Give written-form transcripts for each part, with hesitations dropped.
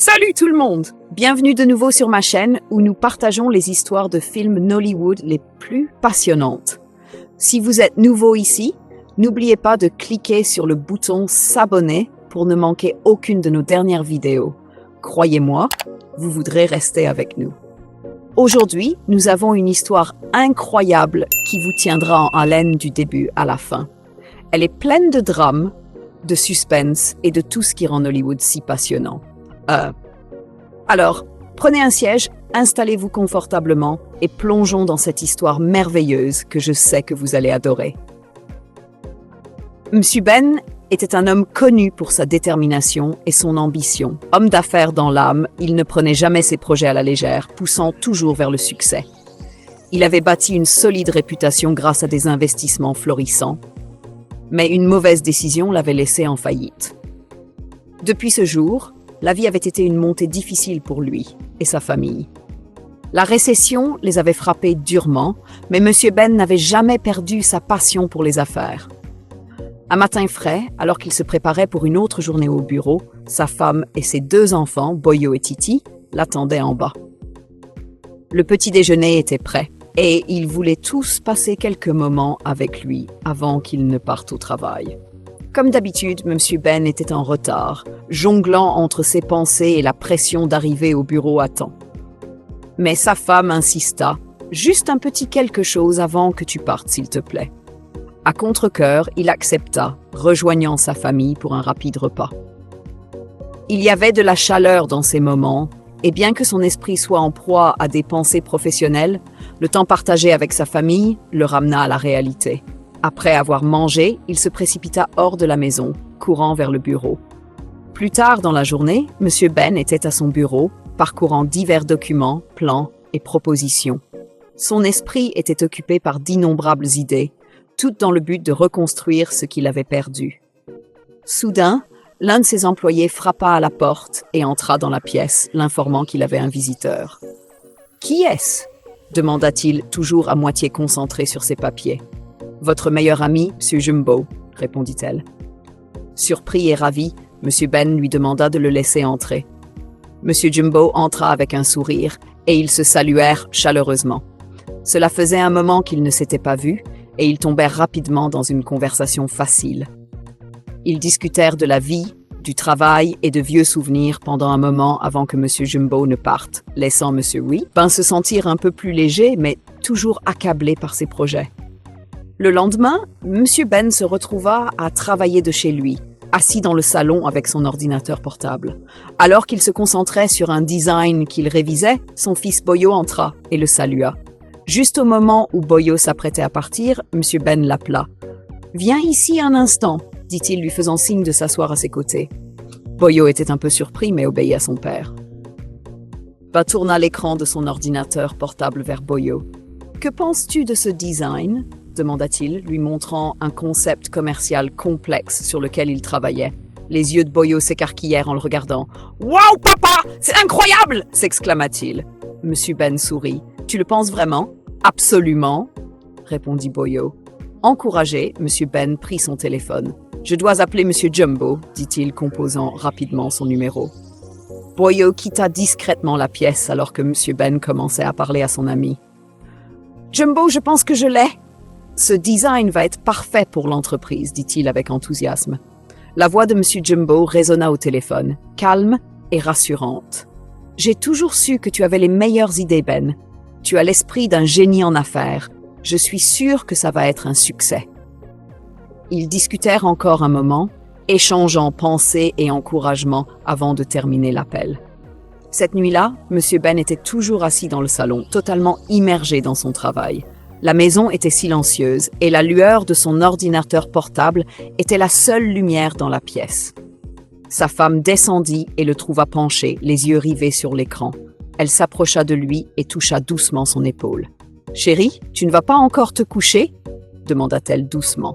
Salut tout le monde! Bienvenue de nouveau sur ma chaîne où nous partageons les histoires de films Nollywood les plus passionnantes. Si vous êtes nouveau ici, n'oubliez pas de cliquer sur le bouton s'abonner pour ne manquer aucune de nos dernières vidéos. Croyez-moi, vous voudrez rester avec nous. Aujourd'hui, nous avons une histoire incroyable qui vous tiendra en haleine du début à la fin. Elle est pleine de drame, de suspense et de tout ce qui rend Hollywood si passionnant. Alors, prenez un siège, installez-vous confortablement et plongeons dans cette histoire merveilleuse que je sais que vous allez adorer. Monsieur Ben était un homme connu pour sa détermination et son ambition. Homme d'affaires dans l'âme, il ne prenait jamais ses projets à la légère, poussant toujours vers le succès. Il avait bâti une solide réputation grâce à des investissements florissants, mais une mauvaise décision l'avait laissé en faillite. Depuis ce jour, la vie avait été une montée difficile pour lui et sa famille. La récession les avait frappés durement, mais Monsieur Ben n'avait jamais perdu sa passion pour les affaires. Un matin frais, alors qu'il se préparait pour une autre journée au bureau, sa femme et ses deux enfants, Boyo et Titi, l'attendaient en bas. Le petit déjeuner était prêt et ils voulaient tous passer quelques moments avec lui avant qu'ils ne partent au travail. Comme d'habitude, Monsieur Ben était en retard, jonglant entre ses pensées et la pression d'arriver au bureau à temps. Mais sa femme insista, « Juste un petit quelque chose avant que tu partes, s'il te plaît. » À contre-cœur, il accepta, rejoignant sa famille pour un rapide repas. Il y avait de la chaleur dans ces moments, et bien que son esprit soit en proie à des pensées professionnelles, le temps partagé avec sa famille le ramena à la réalité. Après avoir mangé, il se précipita hors de la maison, courant vers le bureau. Plus tard dans la journée, Monsieur Ben était à son bureau, parcourant divers documents, plans et propositions. Son esprit était occupé par d'innombrables idées, toutes dans le but de reconstruire ce qu'il avait perdu. Soudain, l'un de ses employés frappa à la porte et entra dans la pièce, l'informant qu'il avait un visiteur. « Qui est-ce » demanda-t-il, toujours à moitié concentré sur ses papiers. « Votre meilleur ami, Monsieur Jumbo » répondit-elle. Surpris et ravi, Monsieur Ben lui demanda de le laisser entrer. Monsieur Jumbo entra avec un sourire et ils se saluèrent chaleureusement. Cela faisait un moment qu'ils ne s'étaient pas vus et ils tombèrent rapidement dans une conversation facile. Ils discutèrent de la vie, du travail et de vieux souvenirs pendant un moment avant que Monsieur Jumbo ne parte, laissant Monsieur Ben se sentir un peu plus léger mais toujours accablé par ses projets. Le lendemain, Monsieur Ben se retrouva à travailler de chez lui, assis dans le salon avec son ordinateur portable. Alors qu'il se concentrait sur un design qu'il révisait, son fils Boyo entra et le salua. Juste au moment où Boyo s'apprêtait à partir, Monsieur Ben l'appela. « Viens ici un instant », dit-il lui faisant signe de s'asseoir à ses côtés. Boyo était un peu surpris mais obéit à son père. Ben tourna l'écran de son ordinateur portable vers Boyo. « Que penses-tu de ce design ?» demanda-t-il, lui montrant un concept commercial complexe sur lequel il travaillait. Les yeux de Boyo s'écarquillèrent en le regardant. « Wow, papa, c'est incroyable !» s'exclama-t-il. Monsieur Ben sourit. « Tu le penses vraiment ?»« Absolument !» répondit Boyo. Encouragé, Monsieur Ben prit son téléphone. « Je dois appeler Monsieur Jumbo » dit-il, composant rapidement son numéro. Boyo quitta discrètement la pièce alors que Monsieur Ben commençait à parler à son ami. « Jumbo, je pense que je l'ai !» « Ce design va être parfait pour l'entreprise », dit-il avec enthousiasme. La voix de Monsieur Jumbo résonna au téléphone, calme et rassurante. « J'ai toujours su que tu avais les meilleures idées, Ben. Tu as l'esprit d'un génie en affaires. Je suis sûr que ça va être un succès. » Ils discutèrent encore un moment, échangeant pensées et encouragements avant de terminer l'appel. Cette nuit-là, Monsieur Ben était toujours assis dans le salon, totalement immergé dans son travail. La maison était silencieuse et la lueur de son ordinateur portable était la seule lumière dans la pièce. Sa femme descendit et le trouva penché, les yeux rivés sur l'écran. Elle s'approcha de lui et toucha doucement son épaule. « Chérie, tu ne vas pas encore te coucher ?» demanda-t-elle doucement.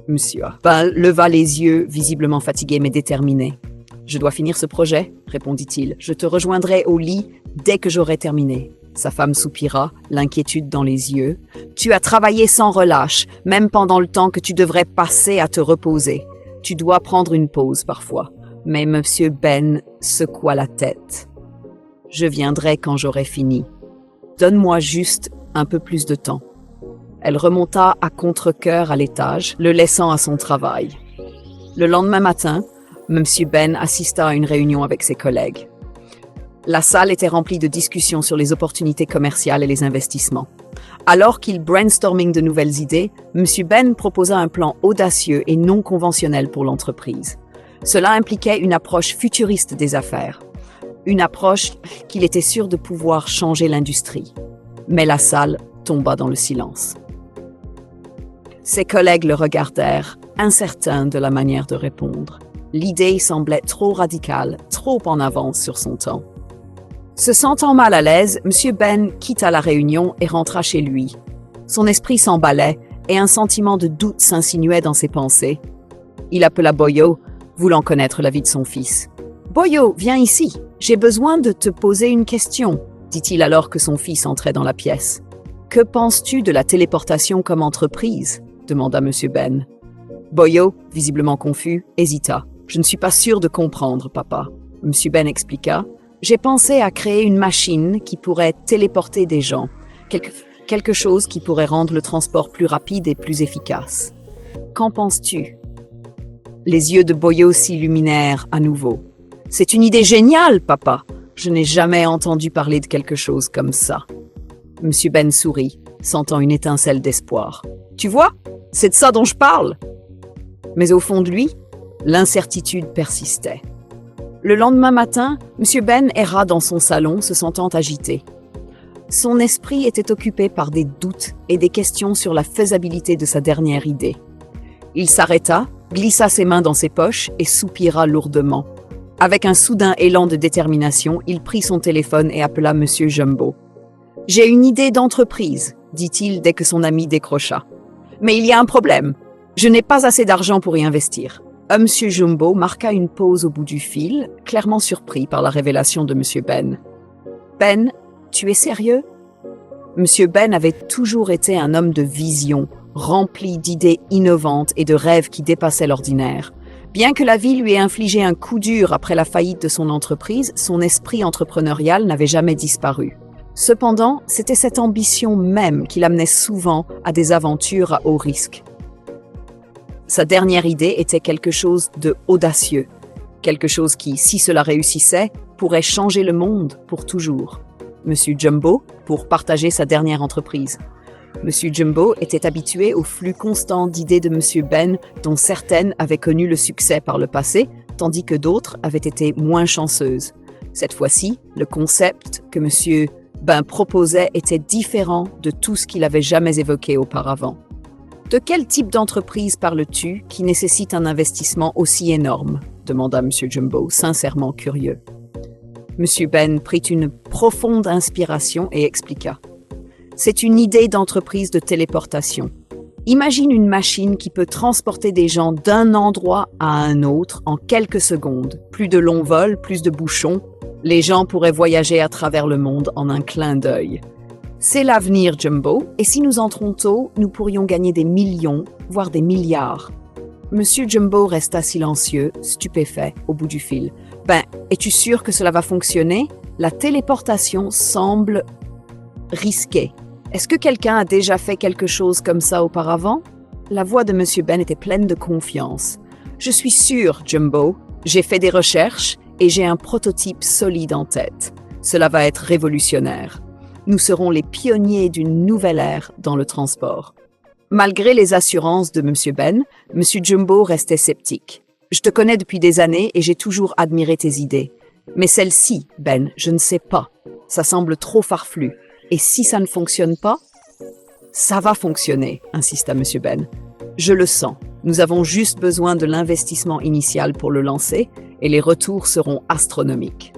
Monsieur Ben leva les yeux, visiblement fatigué mais déterminé. « Je dois finir ce projet » répondit-il. « Je te rejoindrai au lit dès que j'aurai terminé. » Sa femme soupira, l'inquiétude dans les yeux. « Tu as travaillé sans relâche, même pendant le temps que tu devrais passer à te reposer. Tu dois prendre une pause parfois. mais Monsieur Ben secoua la tête. « Je viendrai quand j'aurai fini. Donne-moi juste un peu plus de temps. » Elle remonta à contre-cœur à l'étage, le laissant à son travail. Le lendemain matin, Monsieur Ben assista à une réunion avec ses collègues. La salle était remplie de discussions sur les opportunités commerciales et les investissements. Alors qu'il brainstorming de nouvelles idées, Monsieur Ben proposa un plan audacieux et non conventionnel pour l'entreprise. Cela impliquait une approche futuriste des affaires, une approche qu'il était sûr de pouvoir changer l'industrie. Mais la salle tomba dans le silence. Ses collègues le regardèrent, incertains de la manière de répondre. L'idée semblait trop radicale, trop en avance sur son temps. Se sentant mal à l'aise, M. Ben quitta la réunion et rentra chez lui. Son esprit s'emballait et un sentiment de doute s'insinuait dans ses pensées. Il appela Boyo, voulant connaître l'avis de son fils. « Boyo, viens ici, j'ai besoin de te poser une question », dit-il alors que son fils entrait dans la pièce. « Que penses-tu de la téléportation comme entreprise ?» demanda M. Ben. Boyo, visiblement confus, hésita. « Je ne suis pas sûr de comprendre, papa. » M. Ben expliqua. J'ai pensé à créer une machine qui pourrait téléporter des gens, quelque chose qui pourrait rendre le transport plus rapide et plus efficace. Qu'en penses-tu? Les yeux de Boyo s'illuminèrent à nouveau. C'est une idée géniale, papa. Je n'ai jamais entendu parler de quelque chose comme ça. Monsieur Ben sourit, sentant une étincelle d'espoir. Tu vois, c'est de ça dont je parle. Mais au fond de lui, l'incertitude persistait. Le lendemain matin, M. Ben erra dans son salon, se sentant agité. Son esprit était occupé par des doutes et des questions sur la faisabilité de sa dernière idée. Il s'arrêta, glissa ses mains dans ses poches et soupira lourdement. Avec un soudain élan de détermination, il prit son téléphone et appela M. Jumbo. « J'ai une idée d'entreprise, » dit-il dès que son ami décrocha. « Mais il y a un problème. Je n'ai pas assez d'argent pour y investir. » Monsieur Jumbo marqua une pause au bout du fil, clairement surpris par la révélation de Monsieur Ben. « Ben, tu es sérieux ?» Monsieur Ben avait toujours été un homme de vision, rempli d'idées innovantes et de rêves qui dépassaient l'ordinaire. Bien que la vie lui ait infligé un coup dur après la faillite de son entreprise, son esprit entrepreneurial n'avait jamais disparu. Cependant, c'était cette ambition même qui l'amenait souvent à des aventures à haut risque. Sa dernière idée était quelque chose de audacieux, quelque chose qui, si cela réussissait, pourrait changer le monde pour toujours. Monsieur Jumbo, pour partager sa dernière entreprise. Monsieur Jumbo était habitué au flux constant d'idées de Monsieur Ben, dont certaines avaient connu le succès par le passé, tandis que d'autres avaient été moins chanceuses. Cette fois-ci, le concept que Monsieur Ben proposait était différent de tout ce qu'il avait jamais évoqué auparavant. « De quel type d'entreprise parles-tu qui nécessite un investissement aussi énorme ?» demanda M. Jumbo, sincèrement curieux. M. Ben prit une profonde inspiration et expliqua. « C'est une idée d'entreprise de téléportation. Imagine une machine qui peut transporter des gens d'un endroit à un autre en quelques secondes. Plus de longs vols, plus de bouchons. Les gens pourraient voyager à travers le monde en un clin d'œil. C'est l'avenir, Jumbo, et si nous entrons tôt, nous pourrions gagner des millions, voire des milliards. » Monsieur Jumbo resta silencieux, stupéfait, au bout du fil. « Ben, es-tu sûr que cela va fonctionner? La téléportation semble risquée. Est-ce que quelqu'un a déjà fait quelque chose comme ça auparavant? » La voix de Monsieur Ben était pleine de confiance. « Je suis sûr, Jumbo. J'ai fait des recherches et j'ai un prototype solide en tête. Cela va être révolutionnaire. Nous serons les pionniers d'une nouvelle ère dans le transport. » Malgré les assurances de M. Ben, M. Jumbo restait sceptique. « Je te connais depuis des années et j'ai toujours admiré tes idées. Mais celle-ci, Ben, je ne sais pas. Ça semble trop farfelu. Et si ça ne fonctionne pas? » « Ça va fonctionner, » insista M. Ben. « Je le sens. Nous avons juste besoin de l'investissement initial pour le lancer et les retours seront astronomiques. »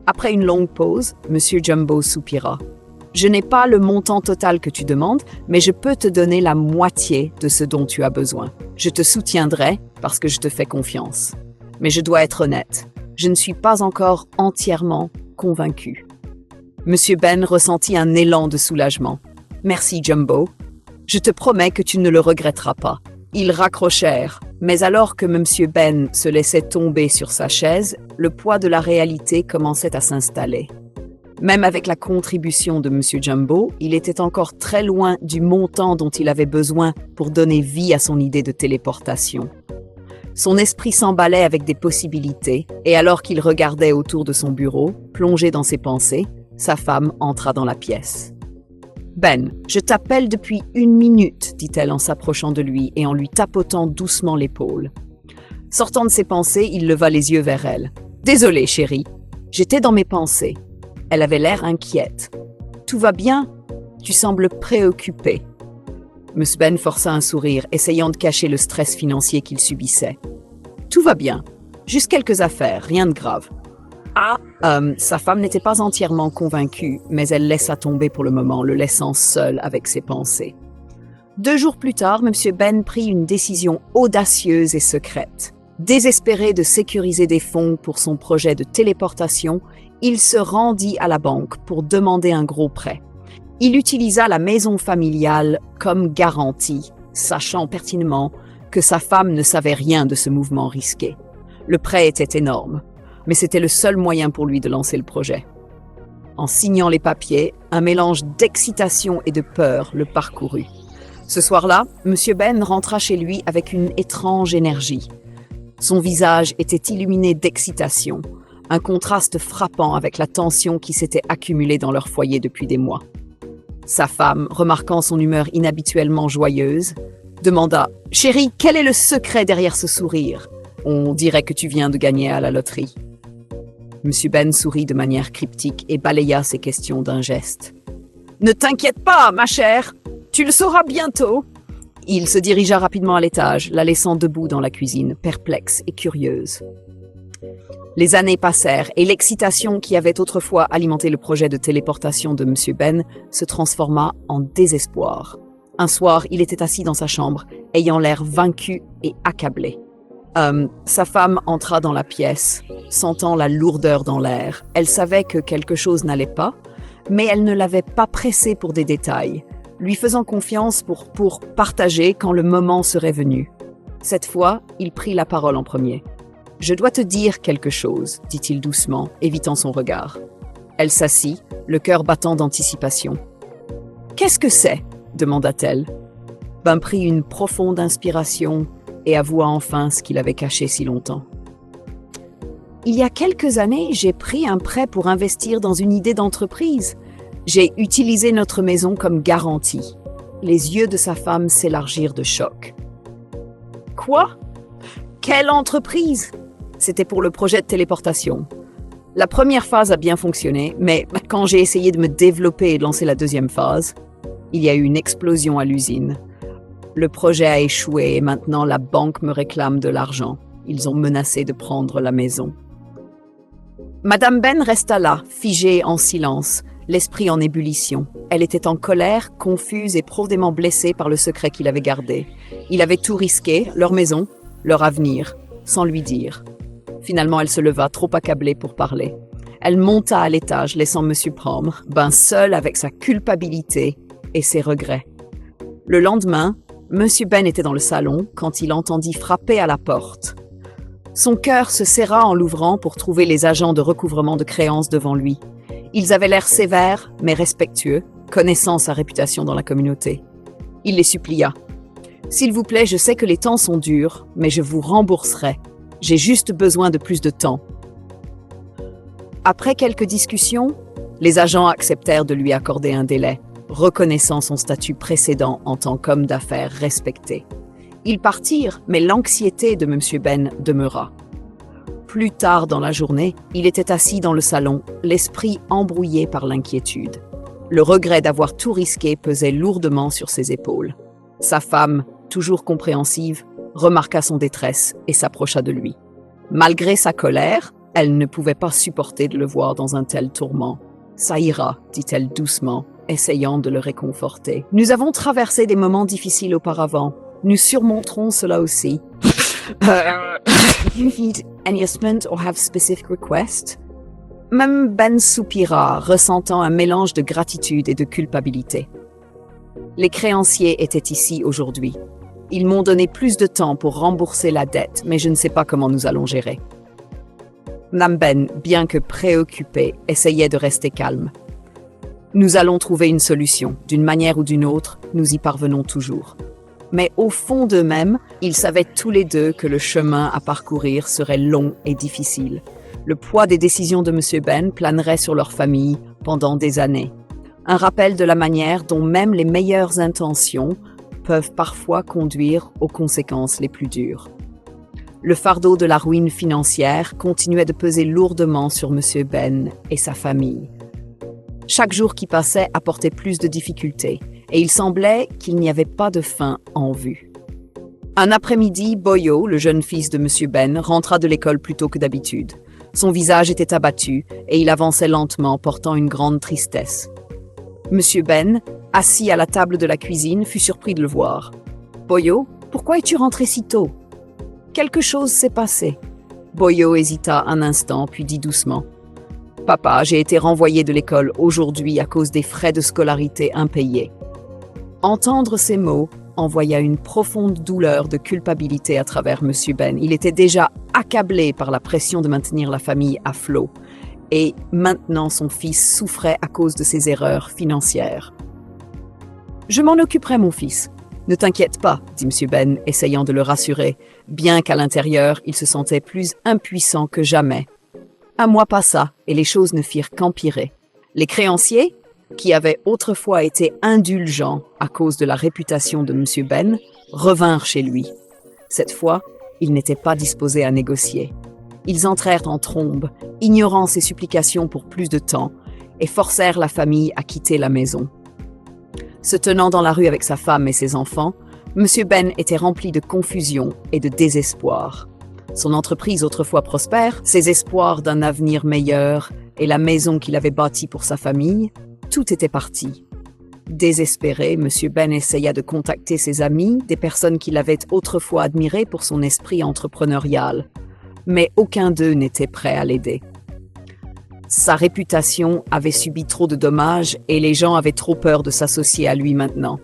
Après une longue pause, M. Jumbo soupira. « Je n'ai pas le montant total que tu demandes, mais je peux te donner la moitié de ce dont tu as besoin. Je te soutiendrai parce que je te fais confiance. Mais je dois être honnête, je ne suis pas encore entièrement convaincu. » M. Ben ressentit un élan de soulagement. « Merci, Jumbo. Je te promets que tu ne le regretteras pas. » Ils raccrochèrent, Mais alors que M. Ben se laissait tomber sur sa chaise, le poids de la réalité commençait à s'installer. Même avec la contribution de M. Jumbo, il était encore très loin du montant dont il avait besoin pour donner vie à son idée de téléportation. Son esprit s'emballait avec des possibilités, et alors qu'il regardait autour de son bureau, plongé dans ses pensées, sa femme entra dans la pièce. « Ben, je t'appelle depuis 1 minute, dit-elle en s'approchant de lui et en lui tapotant doucement l'épaule. Sortant de ses pensées, il leva les yeux vers elle. « Désolée, chérie, j'étais dans mes pensées. » Elle avait l'air inquiète. « Tout va bien? Tu sembles préoccupée. » Miss Ben força un sourire, essayant de cacher le stress financier qu'il subissait. « Tout va bien. Juste quelques affaires, rien de grave. » Sa femme n'était pas entièrement convaincue, mais elle laissa tomber pour le moment, le laissant seul avec ses pensées. 2 jours plus tard, M. Ben prit une décision audacieuse et secrète. Désespéré de sécuriser des fonds pour son projet de téléportation, il se rendit à la banque pour demander un gros prêt. Il utilisa la maison familiale comme garantie, sachant pertinemment que sa femme ne savait rien de ce mouvement risqué. Le prêt était énorme, mais c'était le seul moyen pour lui de lancer le projet. En signant les papiers, un mélange d'excitation et de peur le parcourut. Ce soir-là, M. Ben rentra chez lui avec une étrange énergie. Son visage était illuminé d'excitation, un contraste frappant avec la tension qui s'était accumulée dans leur foyer depuis des mois. Sa femme, remarquant son humeur inhabituellement joyeuse, demanda « Chérie, quel est le secret derrière ce sourire? On dirait que tu viens de gagner à la loterie. » M. Ben sourit de manière cryptique et balaya ses questions d'un geste. « Ne t'inquiète pas, ma chère, tu le sauras bientôt. » Il se dirigea rapidement à l'étage, la laissant debout dans la cuisine, perplexe et curieuse. Les années passèrent et l'excitation qui avait autrefois alimenté le projet de téléportation de M. Ben se transforma en désespoir. Un soir, il était assis dans sa chambre, ayant l'air vaincu et accablé. Sa femme entra dans la pièce, sentant la lourdeur dans l'air. Elle savait que quelque chose n'allait pas, mais elle ne l'avait pas pressé pour des détails, lui faisant confiance pour partager quand le moment serait venu. Cette fois, il prit la parole en premier. « Je dois te dire quelque chose, » dit-il doucement, évitant son regard. Elle s'assit, le cœur battant d'anticipation. « Qu'est-ce que c'est ?» demanda-t-elle. Ben prit une profonde inspiration et avoua enfin ce qu'il avait caché si longtemps. « Il y a quelques années, j'ai pris un prêt pour investir dans une idée d'entreprise. J'ai utilisé notre maison comme garantie. » Les yeux de sa femme s'élargirent de choc. « Quoi? Quelle entreprise? » C'était pour le projet de téléportation. La première phase a bien fonctionné, mais quand j'ai essayé de me développer et de lancer la deuxième phase, il y a eu une explosion à l'usine. Le projet a échoué et maintenant la banque me réclame de l'argent. Ils ont menacé de prendre la maison. Madame Ben resta là, figée en silence, l'esprit en ébullition. Elle était en colère, confuse et profondément blessée par le secret qu'il avait gardé. Il avait tout risqué, leur maison, leur avenir, sans lui dire. Finalement, elle se leva, trop accablée pour parler. Elle monta à l'étage, laissant M. Palmer, Ben seul avec sa culpabilité et ses regrets. Le lendemain, M. Ben était dans le salon quand il entendit frapper à la porte. Son cœur se serra en l'ouvrant pour trouver les agents de recouvrement de créances devant lui. Ils avaient l'air sévères, mais respectueux, connaissant sa réputation dans la communauté. Il les supplia. « S'il vous plaît, je sais que les temps sont durs, mais je vous rembourserai. J'ai juste besoin de plus de temps. » Après quelques discussions, les agents acceptèrent de lui accorder un délai, reconnaissant son statut précédent en tant qu'homme d'affaires respecté. Ils partirent, mais l'anxiété de M. Ben demeura. Plus tard dans la journée, il était assis dans le salon, l'esprit embrouillé par l'inquiétude. Le regret d'avoir tout risqué pesait lourdement sur ses épaules. Sa femme, toujours compréhensive, remarqua son détresse et s'approcha de lui. Malgré sa colère, elle ne pouvait pas supporter de le voir dans un tel tourment. « Ça ira », dit-elle doucement, essayant de le réconforter. « Nous avons traversé des moments difficiles auparavant. Nous surmonterons cela aussi. » You need any assessment or have specific request? Même Ben soupira, ressentant un mélange de gratitude et de culpabilité. Les créanciers étaient ici aujourd'hui. Ils m'ont donné plus de temps pour rembourser la dette, mais je ne sais pas comment nous allons gérer. Madame Ben, bien que préoccupée, essayait de rester calme. Nous allons trouver une solution. D'une manière ou d'une autre, nous y parvenons toujours. Mais au fond d'eux-mêmes, ils savaient tous les deux que le chemin à parcourir serait long et difficile. Le poids des décisions de M. Ben planerait sur leur famille pendant des années. Un rappel de la manière dont même les meilleures intentions peuvent parfois conduire aux conséquences les plus dures. Le fardeau de la ruine financière continuait de peser lourdement sur M. Ben et sa famille. Chaque jour qui passait apportait plus de difficultés, et il semblait qu'il n'y avait pas de fin en vue. Un après-midi, Boyo, le jeune fils de M. Ben, rentra de l'école plus tôt que d'habitude. Son visage était abattu, et il avançait lentement, portant une grande tristesse. M. Ben, assis à la table de la cuisine, fut surpris de le voir. « Boyo, pourquoi es-tu rentré si tôt ?»« Quelque chose s'est passé. » Boyo hésita un instant, puis dit doucement. « Papa, j'ai été renvoyé de l'école aujourd'hui à cause des frais de scolarité impayés. » Entendre ces mots envoya une profonde douleur de culpabilité à travers M. Ben. Il était déjà accablé par la pression de maintenir la famille à flot. Et maintenant son fils souffrait à cause de ses erreurs financières. « Je m'en occuperai, mon fils. Ne t'inquiète pas, » dit M. Ben, essayant de le rassurer, bien qu'à l'intérieur, il se sentait plus impuissant que jamais. Un mois passa, et les choses ne firent qu'empirer. Les créanciers, qui avaient autrefois été indulgents à cause de la réputation de M. Ben, revinrent chez lui. Cette fois, il n'était pas disposé à négocier. Ils entrèrent en trombe, ignorant ses supplications pour plus de temps, et forcèrent la famille à quitter la maison. Se tenant dans la rue avec sa femme et ses enfants, M. Ben était rempli de confusion et de désespoir. Son entreprise autrefois prospère, ses espoirs d'un avenir meilleur et la maison qu'il avait bâtie pour sa famille, tout était parti. Désespéré, M. Ben essaya de contacter ses amis, des personnes qu'il avait autrefois admirées pour son esprit entrepreneurial. Mais aucun d'eux n'était prêt à l'aider. Sa réputation avait subi trop de dommages et les gens avaient trop peur de s'associer à lui maintenant.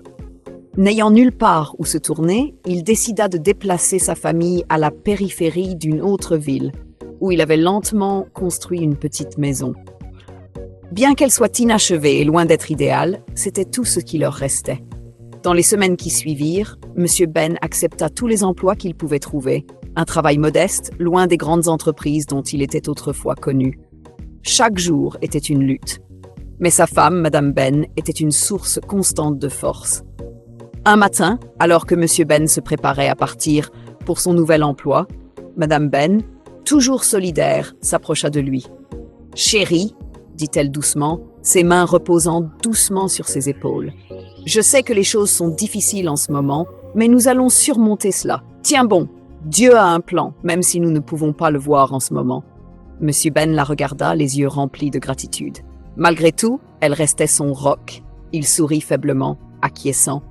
N'ayant nulle part où se tourner, il décida de déplacer sa famille à la périphérie d'une autre ville, où il avait lentement construit une petite maison. Bien qu'elle soit inachevée et loin d'être idéale, c'était tout ce qui leur restait. Dans les semaines qui suivirent, M. Ben accepta tous les emplois qu'il pouvait trouver, un travail modeste, loin des grandes entreprises dont il était autrefois connu. Chaque jour était une lutte. Mais sa femme, Madame Ben, était une source constante de force. Un matin, alors que M. Ben se préparait à partir pour son nouvel emploi, Madame Ben, toujours solidaire, s'approcha de lui. « Chérie, » dit-elle doucement, ses mains reposant doucement sur ses épaules. « Je sais que les choses sont difficiles en ce moment, mais nous allons surmonter cela. Tiens bon, Dieu a un plan, même si nous ne pouvons pas le voir en ce moment. » M. Ben la regarda, les yeux remplis de gratitude. Malgré tout, elle restait son roc. Il sourit faiblement, acquiesçant.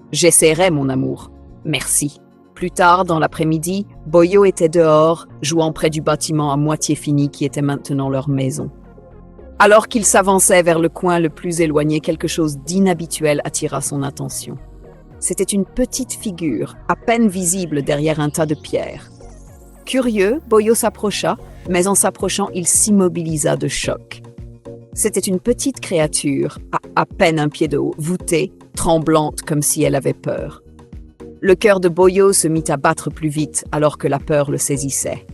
« J'essaierai, mon amour. Merci. » Plus tard, dans l'après-midi, Boyo était dehors, jouant près du bâtiment à moitié fini qui était maintenant leur maison. Alors qu'il s'avançait vers le coin le plus éloigné, quelque chose d'inhabituel attira son attention. C'était une petite figure, à peine visible derrière un tas de pierres. Curieux, Boyo s'approcha, mais en s'approchant, il s'immobilisa de choc. C'était une petite créature, à peine un pied de haut, voûtée, tremblante comme si elle avait peur. Le cœur de Boyo se mit à battre plus vite alors que la peur le saisissait.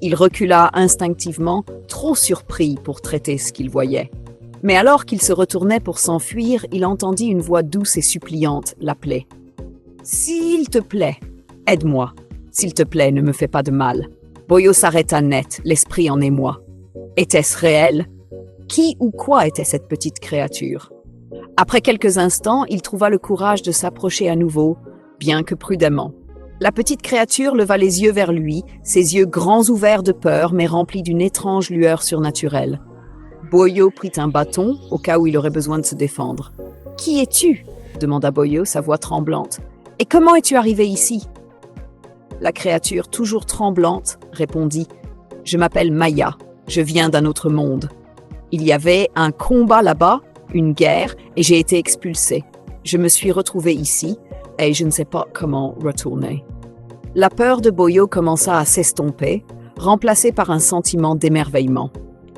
Il recula instinctivement, trop surpris pour traiter ce qu'il voyait. Mais alors qu'il se retournait pour s'enfuir, il entendit une voix douce et suppliante l'appeler. « S'il te plaît, aide-moi. S'il te plaît, ne me fais pas de mal. » Boyo s'arrêta net, l'esprit en émoi. Était-ce réel? Qui ou quoi était cette petite créature? Après quelques instants, il trouva le courage de s'approcher à nouveau, bien que prudemment. La petite créature leva les yeux vers lui, ses yeux grands ouverts de peur, mais remplis d'une étrange lueur surnaturelle. Boyo prit un bâton, au cas où il aurait besoin de se défendre. « Qui es-tu » demanda Boyo, sa voix tremblante. « Et comment es-tu arrivé ici ?» La créature, toujours tremblante, répondit « Je m'appelle Maya, je viens d'un autre monde. Il y avait un combat là-bas, une guerre, et j'ai été expulsée. Je me suis retrouvée ici, et je ne sais pas comment retourner. La peur de Boyo commença à s'estomper, remplacée par un sentiment d'émerveillement.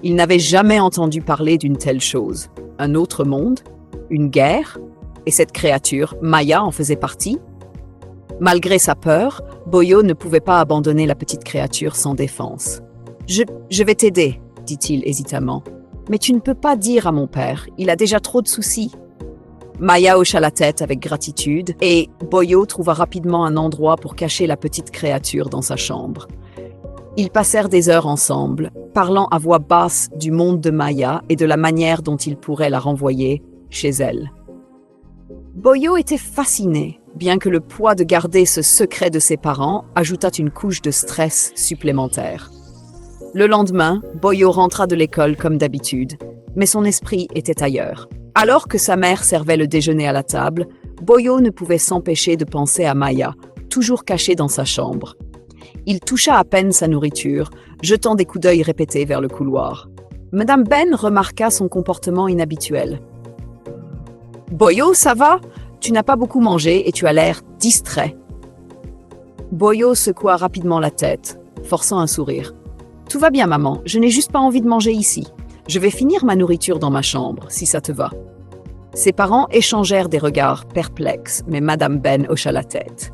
Il n'avait jamais entendu parler d'une telle chose. Un autre monde? Une guerre? Et cette créature, Maya, en faisait partie? Malgré sa peur, Boyo ne pouvait pas abandonner la petite créature sans défense. Je vais t'aider, dit-il hésitamment. Mais tu ne peux pas dire à mon père, il a déjà trop de soucis. Maya hocha la tête avec gratitude et Boyo trouva rapidement un endroit pour cacher la petite créature dans sa chambre. Ils passèrent des heures ensemble, parlant à voix basse du monde de Maya et de la manière dont ils pourraient la renvoyer chez elle. Boyo était fasciné, bien que le poids de garder ce secret de ses parents ajoutât une couche de stress supplémentaire. Le lendemain, Boyo rentra de l'école comme d'habitude, mais son esprit était ailleurs. Alors que sa mère servait le déjeuner à la table, Boyo ne pouvait s'empêcher de penser à Maya, toujours cachée dans sa chambre. Il toucha à peine sa nourriture, jetant des coups d'œil répétés vers le couloir. Madame Ben remarqua son comportement inhabituel. « Boyo, ça va? Tu n'as pas beaucoup mangé et tu as l'air distrait. » Boyo secoua rapidement la tête, forçant un sourire. « Tout va bien, maman, je n'ai juste pas envie de manger ici. Je vais finir ma nourriture dans ma chambre, si ça te va. » Ses parents échangèrent des regards perplexes, mais Madame Ben hocha la tête.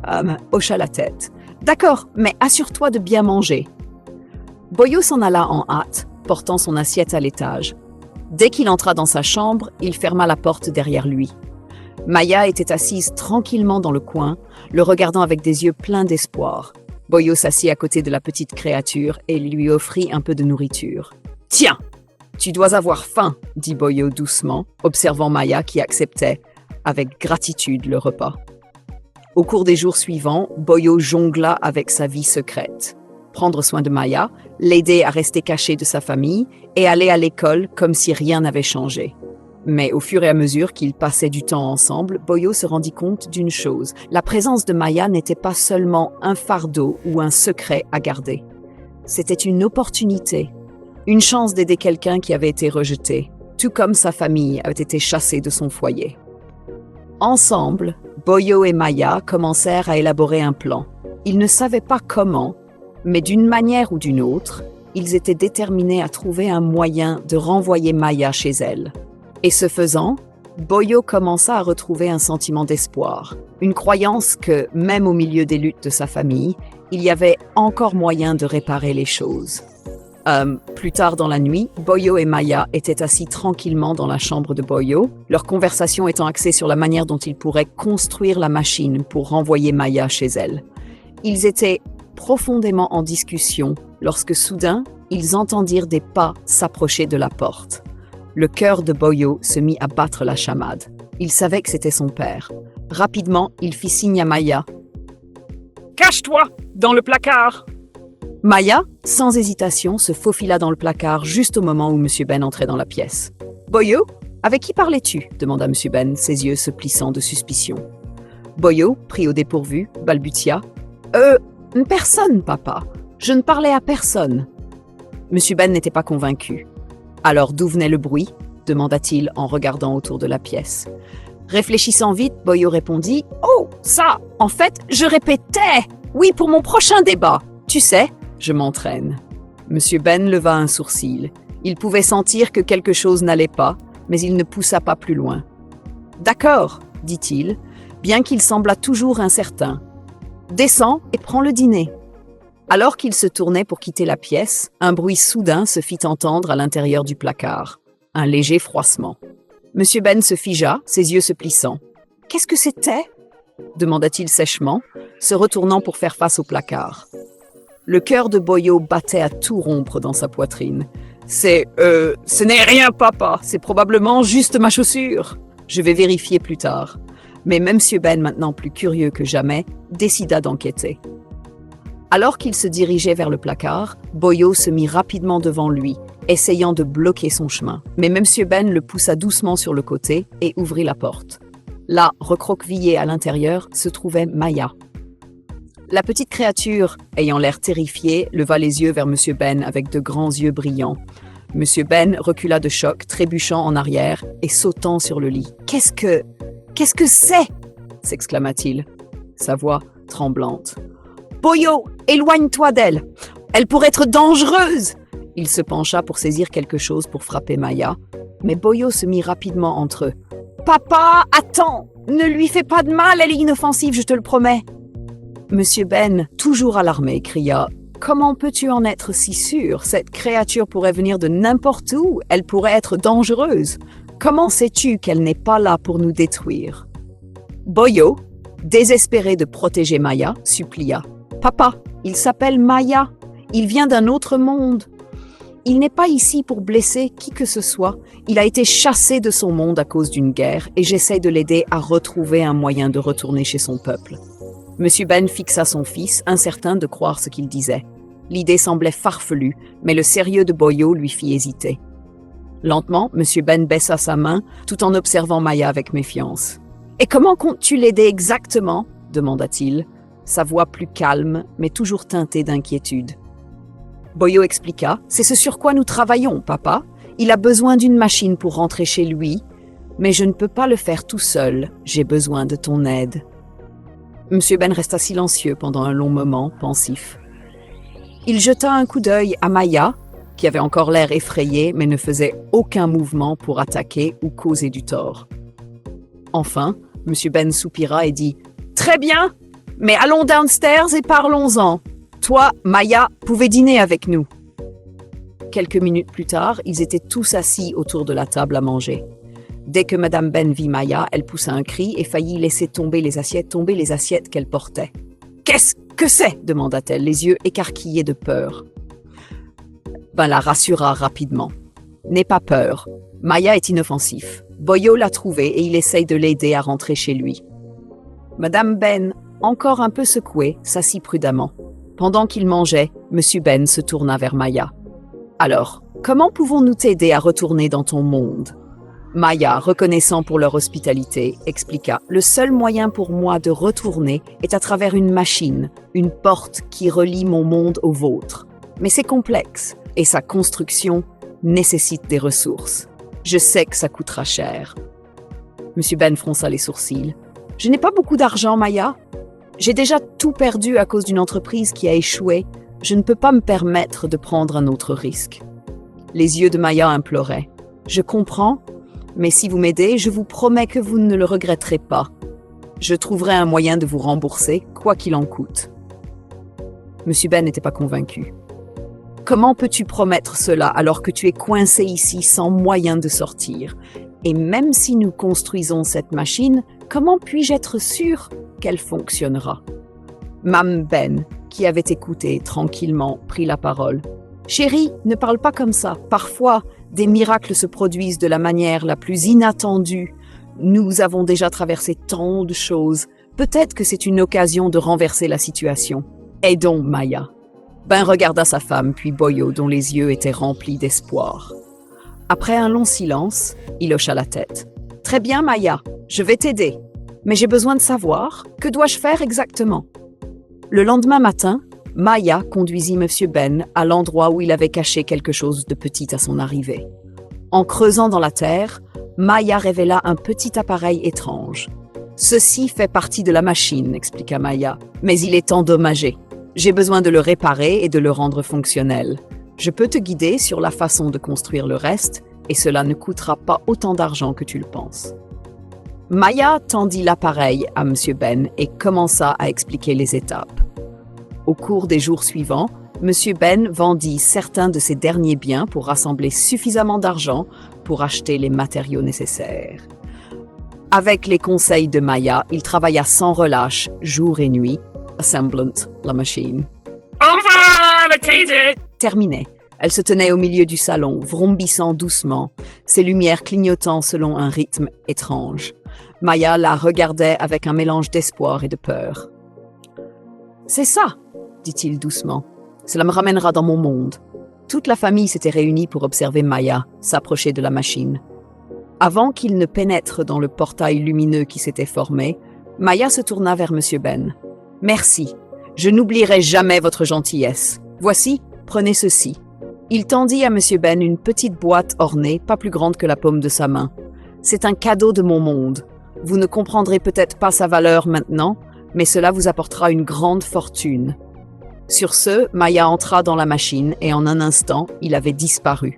« D'accord, mais assure-toi de bien manger. » Boyo s'en alla en hâte, portant son assiette à l'étage. Dès qu'il entra dans sa chambre, il ferma la porte derrière lui. Maya était assise tranquillement dans le coin, le regardant avec des yeux pleins d'espoir. Boyo s'assit à côté de la petite créature et lui offrit un peu de nourriture. « Tiens, tu dois avoir faim, » dit Boyo doucement, observant Maya qui acceptait avec gratitude le repas. Au cours des jours suivants, Boyo jongla avec sa vie secrète. Prendre soin de Maya, l'aider à rester caché de sa famille et aller à l'école comme si rien n'avait changé. Mais au fur et à mesure qu'ils passaient du temps ensemble, Boyo se rendit compte d'une chose. La présence de Maya n'était pas seulement un fardeau ou un secret à garder. C'était une opportunité, une chance d'aider quelqu'un qui avait été rejeté, tout comme sa famille avait été chassée de son foyer. Ensemble, Boyo et Maya commencèrent à élaborer un plan. Ils ne savaient pas comment, mais d'une manière ou d'une autre, ils étaient déterminés à trouver un moyen de renvoyer Maya chez elle. Et ce faisant, Boyo commença à retrouver un sentiment d'espoir, une croyance que, même au milieu des luttes de sa famille, il y avait encore moyen de réparer les choses. Plus tard dans la nuit, Boyo et Maya étaient assis tranquillement dans la chambre de Boyo, leur conversation étant axée sur la manière dont ils pourraient construire la machine pour renvoyer Maya chez elle. Ils étaient profondément en discussion lorsque soudain, ils entendirent des pas s'approcher de la porte. Le cœur de Boyo se mit à battre la chamade. Il savait que c'était son père. Rapidement, il fit signe à Maya. « Cache-toi dans le placard !» Maya, sans hésitation, se faufila dans le placard juste au moment où M. Ben entrait dans la pièce. « Boyo, avec qui parlais-tu » demanda M. Ben, ses yeux se plissant de suspicion. Boyo, pris au dépourvu, balbutia. « Personne, papa. Je ne parlais à personne. » M. Ben n'était pas convaincu. « Alors d'où venait le bruit » demanda-t-il en regardant autour de la pièce. Réfléchissant vite, Boyo répondit « Oh, ça, en fait, je répétais. Oui, pour mon prochain débat. Tu sais, je m'entraîne. » M. Ben leva un sourcil. Il pouvait sentir que quelque chose n'allait pas, mais il ne poussa pas plus loin. « D'accord, » dit-il, bien qu'il semblât toujours incertain. « Descends et prends le dîner. » Alors qu'il se tournait pour quitter la pièce, un bruit soudain se fit entendre à l'intérieur du placard. Un léger froissement. M. Ben se figea, ses yeux se plissant. « Qu'est-ce que c'était » demanda-t-il sèchement, se retournant pour faire face au placard. Le cœur de Boyo battait à tout rompre dans sa poitrine. « Ce n'est rien, papa, c'est probablement juste ma chaussure. Je vais vérifier plus tard. » Mais M. Ben, maintenant plus curieux que jamais, décida d'enquêter. Alors qu'il se dirigeait vers le placard, Boyo se mit rapidement devant lui, essayant de bloquer son chemin. Mais M. Ben le poussa doucement sur le côté et ouvrit la porte. Là, recroquevillée à l'intérieur, se trouvait Maya. La petite créature, ayant l'air terrifiée, leva les yeux vers M. Ben avec de grands yeux brillants. M. Ben recula de choc, trébuchant en arrière et sautant sur le lit. « Qu'est-ce que c'est » s'exclama-t-il, sa voix tremblante. Boyo, éloigne-toi d'elle. Elle pourrait être dangereuse. Il se pencha pour saisir quelque chose pour frapper Maya, mais Boyo se mit rapidement entre eux. Papa, attends! Ne lui fais pas de mal, elle est inoffensive, je te le promets. Monsieur Ben, toujours alarmé, cria. Comment peux-tu en être si sûr? Cette créature pourrait venir de n'importe où, elle pourrait être dangereuse. Comment sais-tu qu'elle n'est pas là pour nous détruire? Boyo, désespéré de protéger Maya, supplia. Papa, il s'appelle Maya. Il vient d'un autre monde. Il n'est pas ici pour blesser qui que ce soit. Il a été chassé de son monde à cause d'une guerre et j'essaie de l'aider à retrouver un moyen de retourner chez son peuple. Monsieur Ben fixa son fils, incertain de croire ce qu'il disait. L'idée semblait farfelue, mais le sérieux de Boyo lui fit hésiter. Lentement, Monsieur Ben baissa sa main, tout en observant Maya avec méfiance. « Et comment comptes-tu l'aider exactement ?» demanda-t-il, sa voix plus calme, mais toujours teintée d'inquiétude. Boyo expliqua. « C'est ce sur quoi nous travaillons, papa. Il a besoin d'une machine pour rentrer chez lui, mais je ne peux pas le faire tout seul. J'ai besoin de ton aide. » Monsieur Ben resta silencieux pendant un long moment, pensif. Il jeta un coup d'œil à Maya, qui avait encore l'air effrayée mais ne faisait aucun mouvement pour attaquer ou causer du tort. Enfin, Monsieur Ben soupira et dit « Très bien, mais allons downstairs et parlons-en. Toi, Maya, pouvez dîner avec nous. » Quelques minutes plus tard, ils étaient tous assis autour de la table à manger. Dès que Madame Ben vit Maya, elle poussa un cri et faillit laisser tomber les assiettes qu'elle portait. « Qu'est-ce que c'est ?» demanda-t-elle, les yeux écarquillés de peur. Ben la rassura rapidement. « N'aie pas peur. Maya est inoffensif. Boyo l'a trouvé et il essaye de l'aider à rentrer chez lui. » Madame Ben, encore un peu secouée, s'assit prudemment. Pendant qu'il mangeait, Monsieur Ben se tourna vers Maya. « Alors, comment pouvons-nous t'aider à retourner dans ton monde ?» Maya, reconnaissant pour leur hospitalité, expliqua « Le seul moyen pour moi de retourner est à travers une machine, une porte qui relie mon monde au vôtre. Mais c'est complexe et sa construction nécessite des ressources. Je sais que ça coûtera cher. » Monsieur Ben fronça les sourcils. « Je n'ai pas beaucoup d'argent, Maya. J'ai déjà tout perdu à cause d'une entreprise qui a échoué. Je ne peux pas me permettre de prendre un autre risque. » Les yeux de Maya imploraient. « Je comprends. Mais si vous m'aidez, je vous promets que vous ne le regretterez pas. Je trouverai un moyen de vous rembourser, quoi qu'il en coûte. » Monsieur Ben n'était pas convaincu. « Comment peux-tu promettre cela alors que tu es coincé ici sans moyen de sortir? Et même si nous construisons cette machine, comment puis-je être sûr qu'elle fonctionnera ?» Mam Ben, qui avait écouté tranquillement, prit la parole. « Chérie, ne parle pas comme ça. Parfois, des miracles se produisent de la manière la plus inattendue. Nous avons déjà traversé tant de choses. Peut-être que c'est une occasion de renverser la situation. Aidons Maya. » Ben regarda sa femme, puis Boyo, dont les yeux étaient remplis d'espoir. Après un long silence, il hocha la tête. « Très bien, Maya, je vais t'aider. Mais j'ai besoin de savoir, que dois-je faire exactement ?» Le lendemain matin, Maya conduisit Monsieur Ben à l'endroit où il avait caché quelque chose de petit à son arrivée. En creusant dans la terre, Maya révéla un petit appareil étrange. « Ceci fait partie de la machine, » expliqua Maya, « mais il est endommagé. J'ai besoin de le réparer et de le rendre fonctionnel. Je peux te guider sur la façon de construire le reste et cela ne coûtera pas autant d'argent que tu le penses. » Maya tendit l'appareil à Monsieur Ben et commença à expliquer les étapes. Au cours des jours suivants, Monsieur Ben vendit certains de ses derniers biens pour rassembler suffisamment d'argent pour acheter les matériaux nécessaires. Avec les conseils de Maya, il travailla sans relâche, jour et nuit, assemblant la machine. Terminée. Elle se tenait au milieu du salon, vrombissant doucement, ses lumières clignotant selon un rythme étrange. Maya la regardait avec un mélange d'espoir et de peur. « C'est ça !» dit-il doucement. « Cela me ramènera dans mon monde. » Toute la famille s'était réunie pour observer Maya s'approcher de la machine. Avant qu'il ne pénètre dans le portail lumineux qui s'était formé, Maya se tourna vers Monsieur Ben. « Merci. Je n'oublierai jamais votre gentillesse. Voici, prenez ceci. » Il tendit à Monsieur Ben une petite boîte ornée, pas plus grande que la paume de sa main. « C'est un cadeau de mon monde. Vous ne comprendrez peut-être pas sa valeur maintenant, mais cela vous apportera une grande fortune. » Sur ce, Maya entra dans la machine et en un instant, il avait disparu.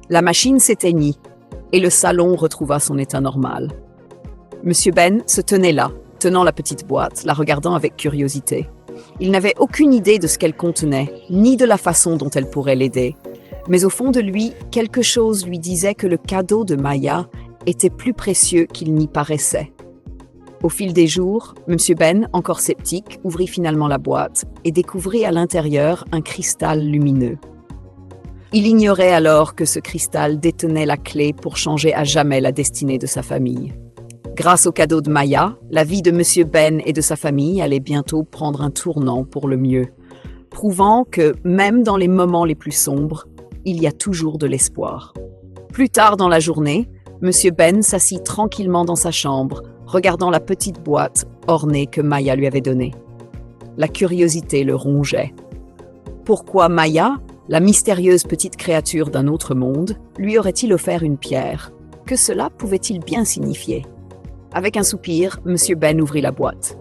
La machine s'éteignit et le salon retrouva son état normal. Monsieur Ben se tenait là, tenant la petite boîte, la regardant avec curiosité. Il n'avait aucune idée de ce qu'elle contenait, ni de la façon dont elle pourrait l'aider. Mais au fond de lui, quelque chose lui disait que le cadeau de Maya était plus précieux qu'il n'y paraissait. Au fil des jours, Monsieur Ben, encore sceptique, ouvrit finalement la boîte et découvrit à l'intérieur un cristal lumineux. Il ignorait alors que ce cristal détenait la clé pour changer à jamais la destinée de sa famille. Grâce au cadeau de Maya, la vie de Monsieur Ben et de sa famille allait bientôt prendre un tournant pour le mieux, prouvant que, même dans les moments les plus sombres, il y a toujours de l'espoir. Plus tard dans la journée, Monsieur Ben s'assit tranquillement dans sa chambre, regardant la petite boîte ornée que Maya lui avait donnée. La curiosité le rongeait. Pourquoi Maya, la mystérieuse petite créature d'un autre monde, lui aurait-il offert une pierre? Que cela pouvait-il bien signifier? Avec un soupir, Monsieur Ben ouvrit la boîte.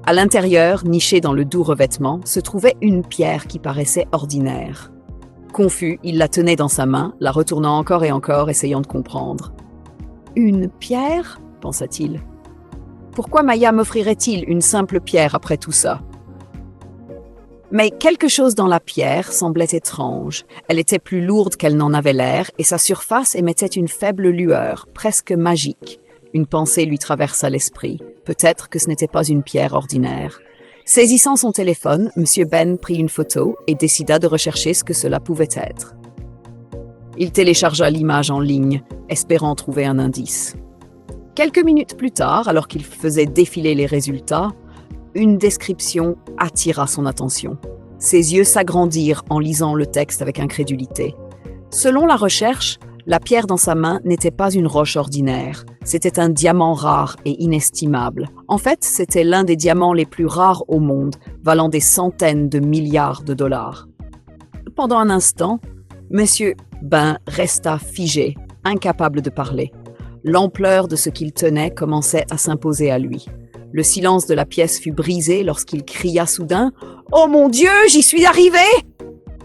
À l'intérieur, nichée dans le doux revêtement, se trouvait une pierre qui paraissait ordinaire. Confus, il la tenait dans sa main, la retournant encore et encore, essayant de comprendre. « Une pierre ?» pensa-t-il. « Pourquoi Maya m'offrirait-il une simple pierre après tout ça ?» Mais quelque chose dans la pierre semblait étrange. Elle était plus lourde qu'elle n'en avait l'air et sa surface émettait une faible lueur, presque magique. Une pensée lui traversa l'esprit. Peut-être que ce n'était pas une pierre ordinaire. Saisissant son téléphone, Monsieur Ben prit une photo et décida de rechercher ce que cela pouvait être. Il téléchargea l'image en ligne, espérant trouver un indice. Quelques minutes plus tard, alors qu'il faisait défiler les résultats, une description attira son attention. Ses yeux s'agrandirent en lisant le texte avec incrédulité. Selon la recherche, la pierre dans sa main n'était pas une roche ordinaire. C'était un diamant rare et inestimable. En fait, c'était l'un des diamants les plus rares au monde, valant des centaines de milliards de dollars. Pendant un instant, Monsieur Ben resta figé, incapable de parler. L'ampleur de ce qu'il tenait commençait à s'imposer à lui. Le silence de la pièce fut brisé lorsqu'il cria soudain « Oh mon Dieu, j'y suis arrivé !»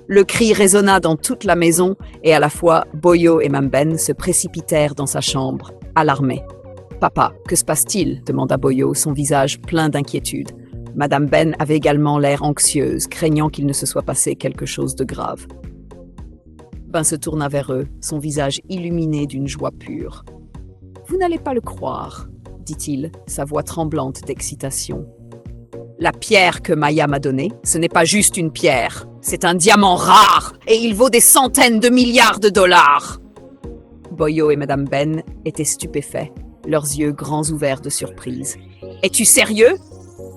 Le cri résonna dans toute la maison et à la fois Boyo et Mme Ben se précipitèrent dans sa chambre, alarmés. « Papa, que se passe-t-il » demanda Boyo, son visage plein d'inquiétude. Madame Ben avait également l'air anxieuse, craignant qu'il ne se soit passé quelque chose de grave. Ben se tourna vers eux, son visage illuminé d'une joie pure. « Vous n'allez pas le croire, » dit-il, sa voix tremblante d'excitation. « La pierre que Maya m'a donnée, ce n'est pas juste une pierre. C'est un diamant rare et il vaut des centaines de milliards de dollars. » Boyo et Madame Ben étaient stupéfaits, leurs yeux grands ouverts de surprise. « Es-tu sérieux ?»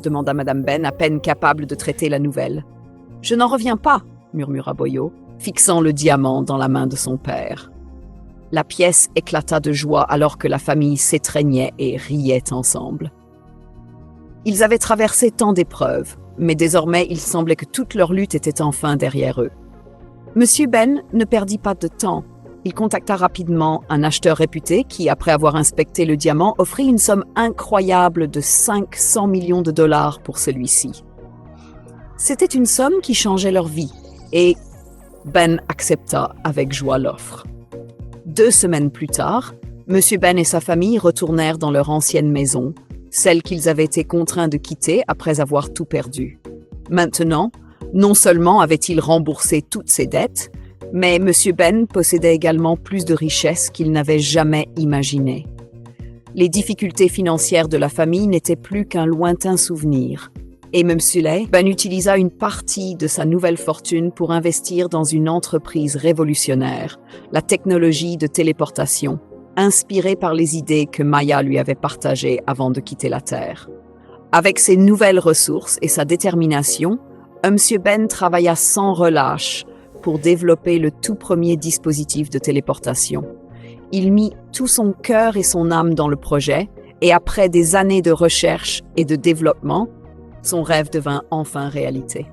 demanda Madame Ben, à peine capable de traiter la nouvelle. « Je n'en reviens pas, » murmura Boyo, fixant le diamant dans la main de son père. La pièce éclata de joie alors que la famille s'étreignait et riait ensemble. Ils avaient traversé tant d'épreuves, mais désormais il semblait que toute leur lutte était enfin derrière eux. Monsieur Ben ne perdit pas de temps. Il contacta rapidement un acheteur réputé qui, après avoir inspecté le diamant, offrit une somme incroyable de 500 millions de dollars pour celui-ci. C'était une somme qui changeait leur vie, et Ben accepta avec joie l'offre. 2 semaines plus tard, Monsieur Ben et sa famille retournèrent dans leur ancienne maison, celle qu'ils avaient été contraints de quitter après avoir tout perdu. Maintenant, non seulement avait-il remboursé toutes ses dettes, mais Monsieur Ben possédait également plus de richesses qu'il n'avait jamais imaginées. Les difficultés financières de la famille n'étaient plus qu'un lointain souvenir. Et Monsieur Ben utilisa une partie de sa nouvelle fortune pour investir dans une entreprise révolutionnaire, la technologie de téléportation, inspirée par les idées que Maya lui avait partagées avant de quitter la Terre. Avec ses nouvelles ressources et sa détermination, Monsieur Ben travailla sans relâche pour développer le tout premier dispositif de téléportation. Il mit tout son cœur et son âme dans le projet, et après des années de recherche et de développement, son rêve devint enfin réalité.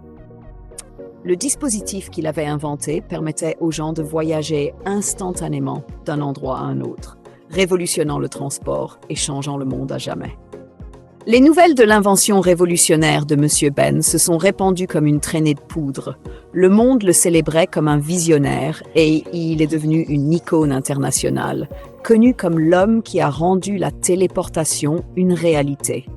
Le dispositif qu'il avait inventé permettait aux gens de voyager instantanément d'un endroit à un autre, révolutionnant le transport et changeant le monde à jamais. Les nouvelles de l'invention révolutionnaire de M. Ben se sont répandues comme une traînée de poudre. Le monde le célébrait comme un visionnaire et il est devenu une icône internationale, connu comme l'homme qui a rendu la téléportation une réalité.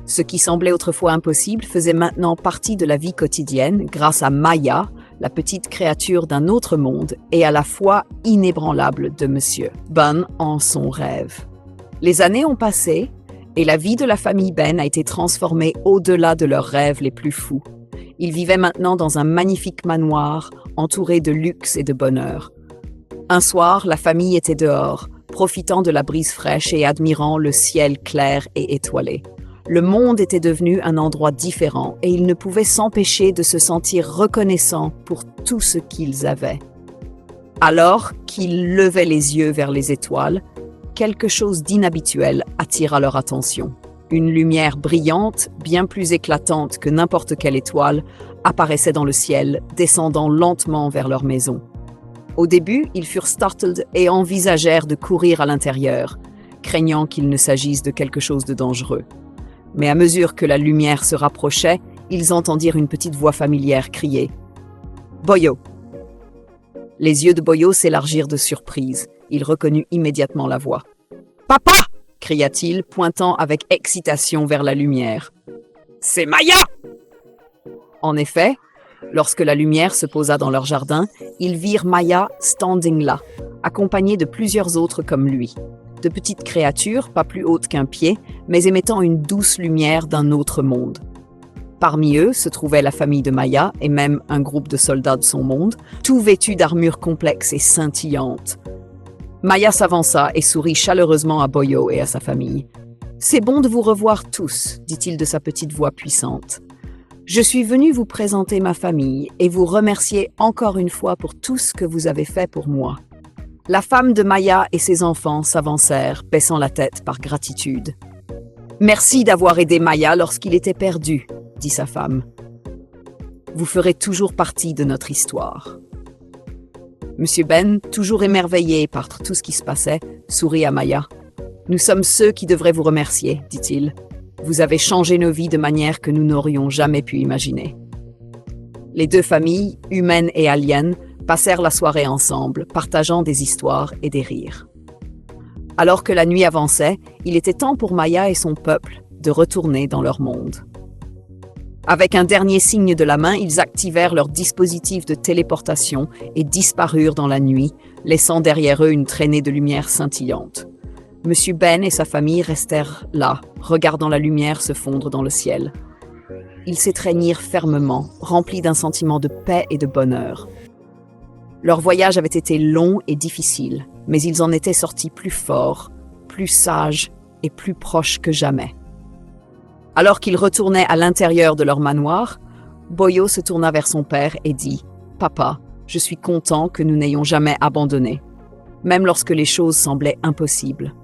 Ce qui semblait autrefois impossible faisait maintenant partie de la vie quotidienne grâce à Maya, la petite créature d'un autre monde et à la foi inébranlable de M. Ben en son rêve. Les années ont passé et la vie de la famille Ben a été transformée au-delà de leurs rêves les plus fous. Ils vivaient maintenant dans un magnifique manoir entouré de luxe et de bonheur. Un soir, la famille était dehors, profitant de la brise fraîche et admirant le ciel clair et étoilé. Le monde était devenu un endroit différent et ils ne pouvaient s'empêcher de se sentir reconnaissants pour tout ce qu'ils avaient. Alors qu'ils levaient les yeux vers les étoiles, quelque chose d'inhabituel attira leur attention. Une lumière brillante, bien plus éclatante que n'importe quelle étoile, apparaissait dans le ciel, descendant lentement vers leur maison. Au début, ils furent startled et envisagèrent de courir à l'intérieur, craignant qu'il ne s'agisse de quelque chose de dangereux. Mais à mesure que la lumière se rapprochait, ils entendirent une petite voix familière crier « Boyo !» Les yeux de Boyo s'élargirent de surprise. Il reconnut immédiatement la voix. « Papa !» cria-t-il, pointant avec excitation vers la lumière. « C'est Maya !» En effet, lorsque la lumière se posa dans leur jardin, ils virent Maya standing là, accompagnée de plusieurs autres comme lui. De petites créatures, pas plus hautes qu'un pied, mais émettant une douce lumière d'un autre monde. Parmi eux se trouvait la famille de Maya et même un groupe de soldats de son monde, tout vêtus d'armures complexes et scintillantes. Maya s'avança et sourit chaleureusement à Boyo et à sa famille. « C'est bon de vous revoir tous, dit-il de sa petite voix puissante. Je suis venu vous présenter ma famille et vous remercier encore une fois pour tout ce que vous avez fait pour moi. » La femme de Maya et ses enfants s'avancèrent, baissant la tête par gratitude. « Merci d'avoir aidé Maya lorsqu'il était perdu, » dit sa femme. « Vous ferez toujours partie de notre histoire. » Monsieur Ben, toujours émerveillé par tout ce qui se passait, sourit à Maya. « Nous sommes ceux qui devraient vous remercier, dit-il. Vous avez changé nos vies de manière que nous n'aurions jamais pu imaginer. » Les deux familles, humaines et aliens, passèrent la soirée ensemble, partageant des histoires et des rires. Alors que la nuit avançait, il était temps pour Maya et son peuple de retourner dans leur monde. Avec un dernier signe de la main, ils activèrent leur dispositif de téléportation et disparurent dans la nuit, laissant derrière eux une traînée de lumière scintillante. Monsieur Ben et sa famille restèrent là, regardant la lumière se fondre dans le ciel. Ils s'étreignirent fermement, remplis d'un sentiment de paix et de bonheur. Leur voyage avait été long et difficile, mais ils en étaient sortis plus forts, plus sages et plus proches que jamais. Alors qu'ils retournaient à l'intérieur de leur manoir, Boyo se tourna vers son père et dit « Papa, je suis content que nous n'ayons jamais abandonné, même lorsque les choses semblaient impossibles. »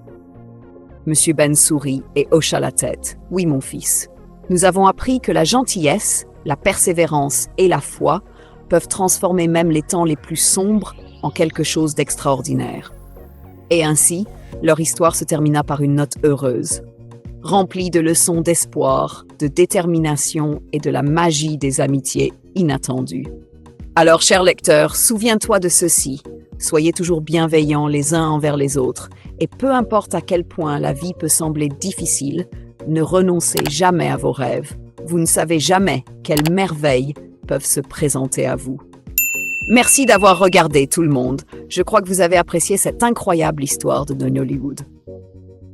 Monsieur Ben sourit et hocha la tête. « Oui, mon fils. Nous avons appris que la gentillesse, la persévérance et la foi peuvent transformer même les temps les plus sombres en quelque chose d'extraordinaire. » Et ainsi, leur histoire se termina par une note heureuse, remplie de leçons d'espoir, de détermination et de la magie des amitiés inattendues. Alors, chers lecteurs, souviens-toi de ceci. Soyez toujours bienveillants les uns envers les autres, et peu importe à quel point la vie peut sembler difficile, ne renoncez jamais à vos rêves. Vous ne savez jamais quelles merveilles peuvent se présenter à vous. Merci d'avoir regardé tout le monde. Je crois que vous avez apprécié cette incroyable histoire de Nollywood.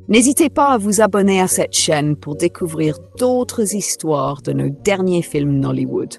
N'hésitez pas à vous abonner à cette chaîne pour découvrir d'autres histoires de nos derniers films Nollywood.